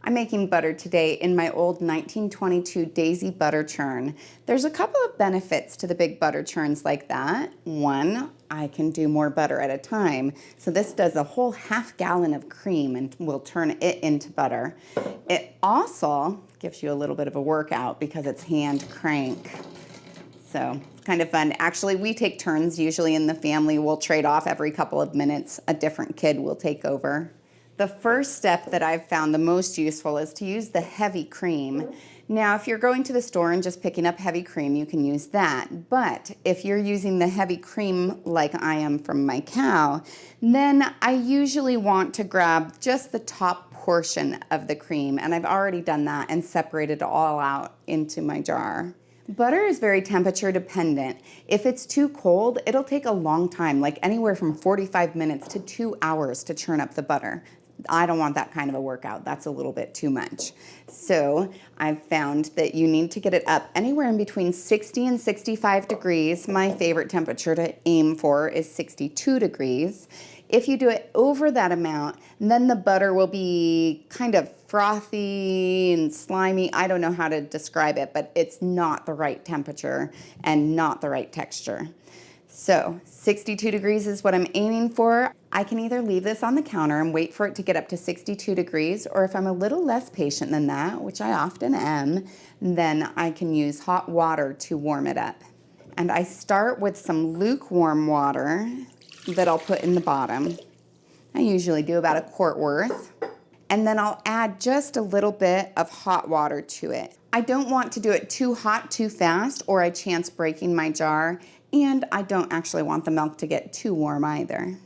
I'm making butter today in my old 1922 Daisy butter churn. There's a couple of benefits to the big butter churns like that. One, I can do more butter at a time. So this does a whole half gallon of cream and will turn it into butter. It also gives you a little bit of a workout because it's hand crank. So it's kind of fun. Actually, we take turns usually in the family. We'll trade off every couple of minutes. A different kid will take over. The first step that I've found the most useful is to use the heavy cream. Now, if you're going to the store and just picking up heavy cream, you can use that. But if you're using the heavy cream like I am from my cow, then I usually want to grab just the top portion of the cream. And I've already done that and separated it all out into my jar. Butter is very temperature dependent. If it's too cold, it'll take a long time, like anywhere from 45 minutes to 2 hours to churn up the butter. I don't want that kind of a workout. That's a little bit too much. So I've found that you need to get it up anywhere in between 60 and 65 degrees. My favorite temperature to aim for is 62 degrees. If you do it over that amount, then the butter will be kind of frothy and slimy. I don't know how to describe it, but it's not the right temperature and not the right texture. So 62 degrees is what I'm aiming for. I can either leave this on the counter and wait for it to get up to 62 degrees, or if I'm a little less patient than that, which I often am, then I can use hot water to warm it up. And I start with some lukewarm water that I'll put in the bottom. I usually do about a quart worth. And then I'll add just a little bit of hot water to it. I don't want to do it too hot too fast or I chance breaking my jar, and I don't actually want the milk to get too warm either.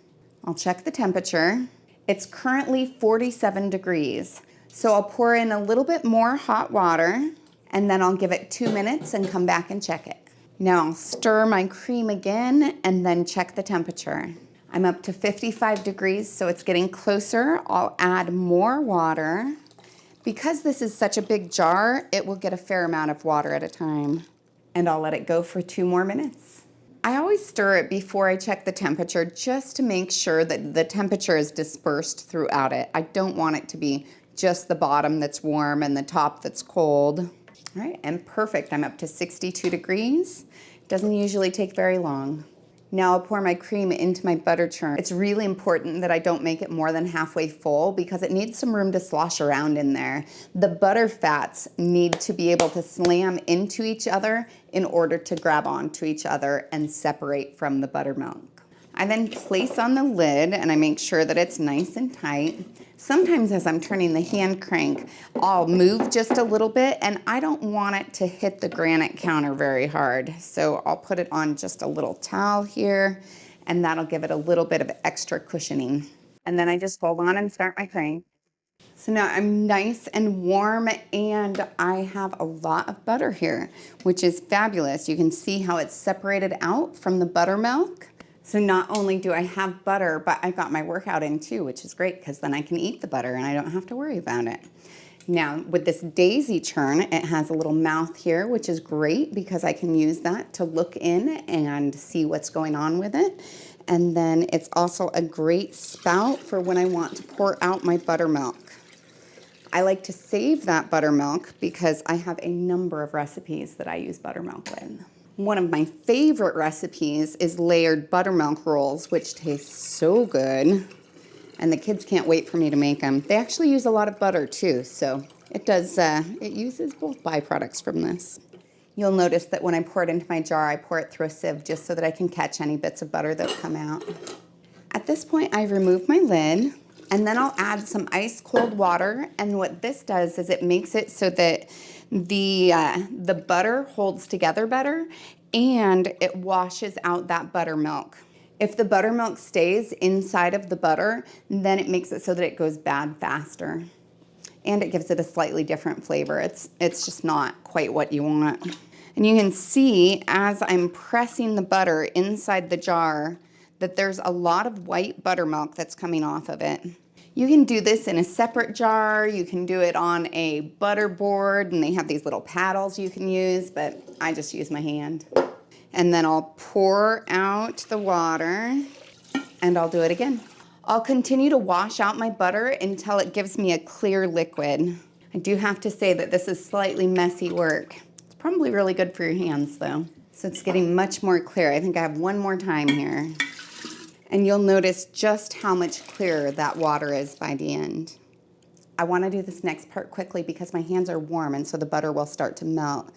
I'll check the temperature. It's currently 47 degrees. So I'll pour in a little bit more hot water and then I'll give it 2 minutes and come back and check it. Now I'll stir my cream again and then check the temperature. I'm up to 55 degrees, so it's getting closer. I'll add more water. Because this is such a big jar, it will get a fair amount of water at a time. And I'll let it go for 2 more minutes. I always stir it before I check the temperature just to make sure that the temperature is dispersed throughout it. I don't want it to be just the bottom that's warm and the top that's cold. All right, and perfect. I'm up to 62 degrees. Doesn't usually take very long. Now I'll pour my cream into my butter churn. It's really important that I don't make it more than halfway full because it needs some room to slosh around in there. The butter fats need to be able to slam into each other in order to grab onto each other and separate from the buttermilk. I then place on the lid and I make sure that it's nice and tight. Sometimes as I'm turning the hand crank, I'll move just a little bit and I don't want it to hit the granite counter very hard. So I'll put it on just a little towel here and that'll give it a little bit of extra cushioning. And then I just hold on and start my crank. So now I'm nice and warm and I have a lot of butter here, which is fabulous. You can see how it's separated out from the buttermilk. So not only do I have butter, but I got my workout in too, which is great because then I can eat the butter and I don't have to worry about it. Now with this Daisy churn, it has a little mouth here, which is great because I can use that to look in and see what's going on with it. And then it's also a great spout for when I want to pour out my buttermilk. I like to save that buttermilk because I have a number of recipes that I use buttermilk with. One of my favorite recipes is layered buttermilk rolls, which taste so good. And the kids can't wait for me to make them. They actually use a lot of butter too, so it uses both byproducts from this. You'll notice that when I pour it into my jar, I pour it through a sieve just so that I can catch any bits of butter that come out. At this point, I remove my lid, and then I'll add some ice cold water. And what this does is it makes it so that the butter holds together better and it washes out that buttermilk. If the buttermilk stays inside of the butter, then it makes it so that it goes bad faster. And it gives it a slightly different flavor. It's just not quite what you want. And you can see as I'm pressing the butter inside the jar that there's a lot of white buttermilk that's coming off of it. You can do this in a separate jar. You can do it on a butter board, and they have these little paddles you can use, but I just use my hand. And then I'll pour out the water, and I'll do it again. I'll continue to wash out my butter until it gives me a clear liquid. I do have to say that this is slightly messy work. It's probably really good for your hands though. So it's getting much more clear. I think I have one more time here. And you'll notice just how much clearer that water is by the end. I want to do this next part quickly because my hands are warm and so the butter will start to melt.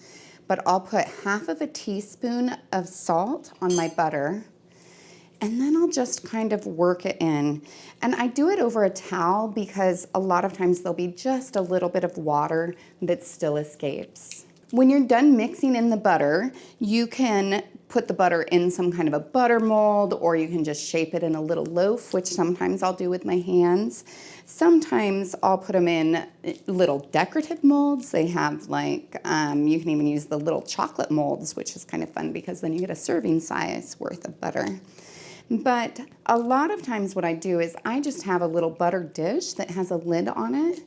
But I'll put half of a teaspoon of salt on my butter, and then I'll just kind of work it in. And I do it over a towel because a lot of times there'll be just a little bit of water that still escapes. When you're done mixing in the butter, you can put the butter in some kind of a butter mold, or you can just shape it in a little loaf, which sometimes I'll do with my hands. Sometimes I'll put them in little decorative molds. They have like, you can even use the little chocolate molds, which is kind of fun because then you get a serving size worth of butter. But a lot of times what I do is I just have a little butter dish that has a lid on it.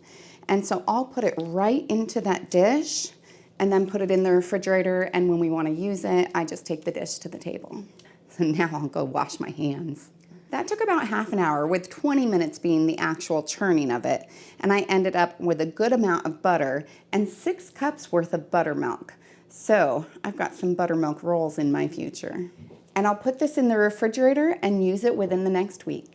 And so I'll put it right into that dish and then put it in the refrigerator. And when we want to use it, I just take the dish to the table. So now I'll go wash my hands. That took about half an hour, with 20 minutes being the actual churning of it. And I ended up with a good amount of butter and 6 cups worth of buttermilk. So I've got some buttermilk rolls in my future. And I'll put this in the refrigerator and use it within the next week.